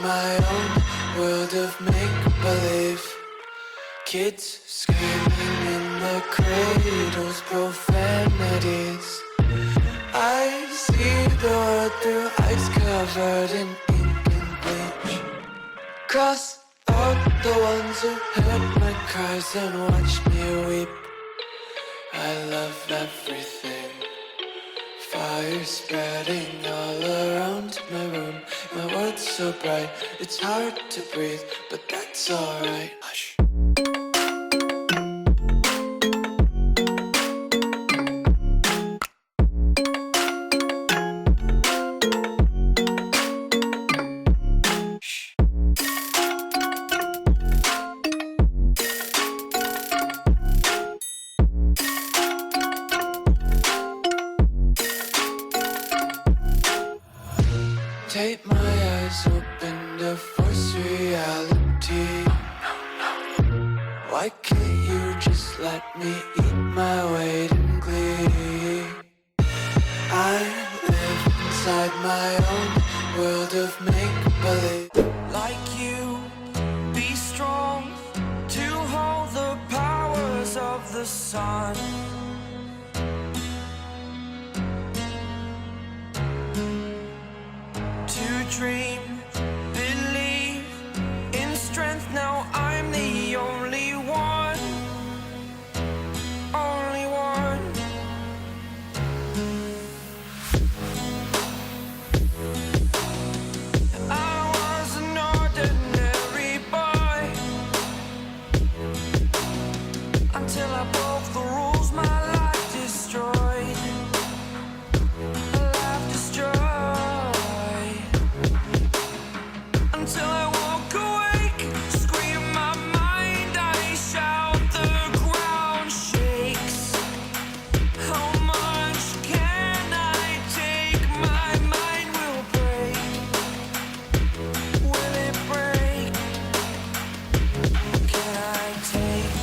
my own world of make-believe. Kids screaming in the cradles, profanities. I see the world through eyes covered in ink and bleach. Cross out the ones who heard my cries and watched me weep. I love everything. Fire spreading all around my room. My world's so bright, it's hard to breathe, but that's alright. Hush. Take my eyes open to force reality. Why can't you just let me eat my weight in glee? I live inside my own world of make-believe. Like you, be strong to hold the powers of the sun. Dream, believe in strength. Now I'm the only one, only one. I was an ordinary boy until I broke the rules. My life destroyed, life destroyed. Until I walk awake, scream my mind, I shout, the ground shakes. How much can I take? My mind will break. Will it break? Can I take?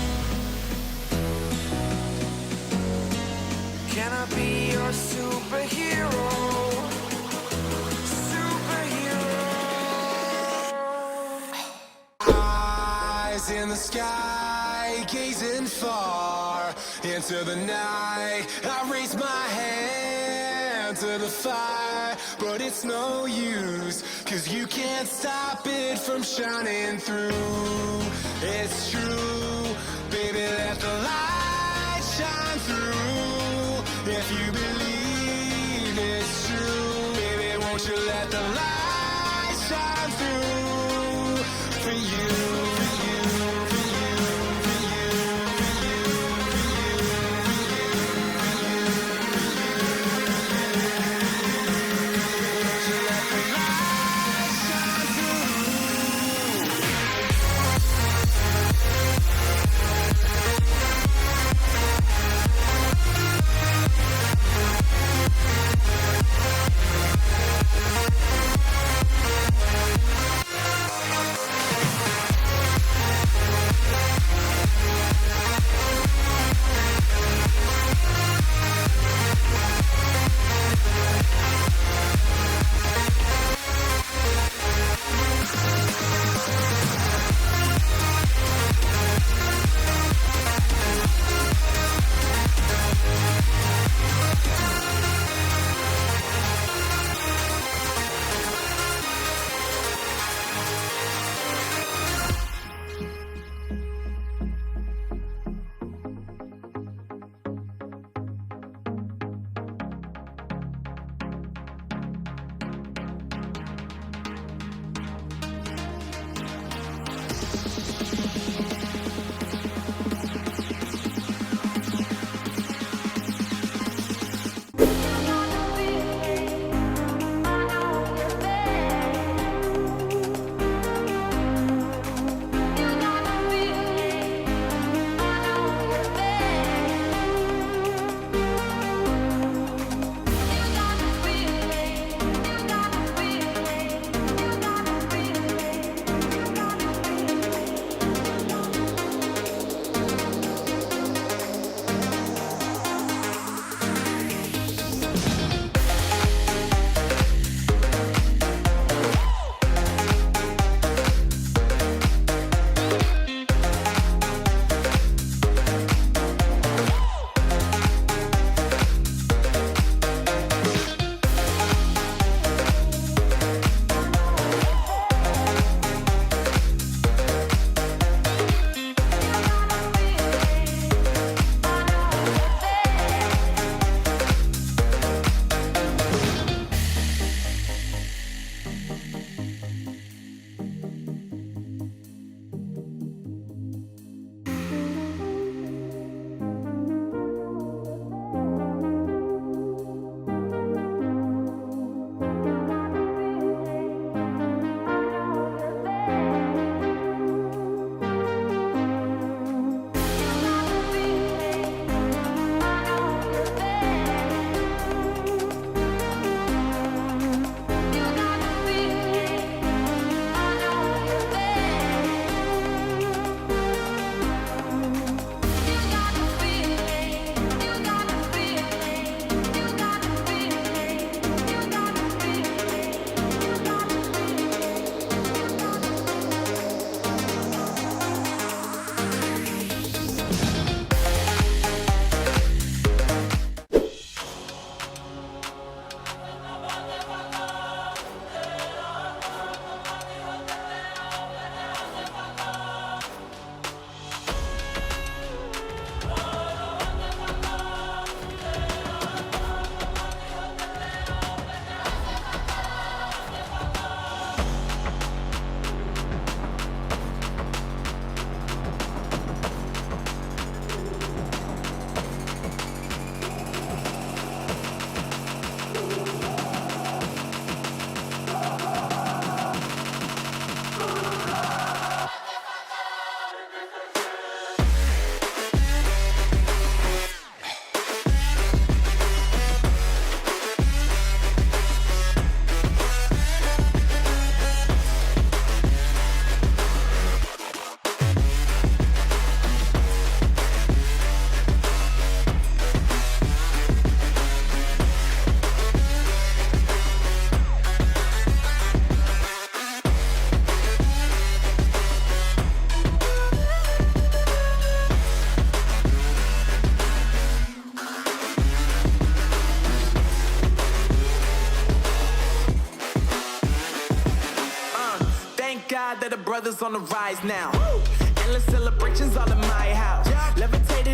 Can I be your superhero? In the sky, gazing far into the night, I raise my hand to the fire, but it's no use, 'cause you can't stop it from shining through. It's true, baby, let the light shine through. If you believe it's true, baby, won't you let the light shine through for you. God that the brothers on the rise now. Endless celebrations all in my house. Levitated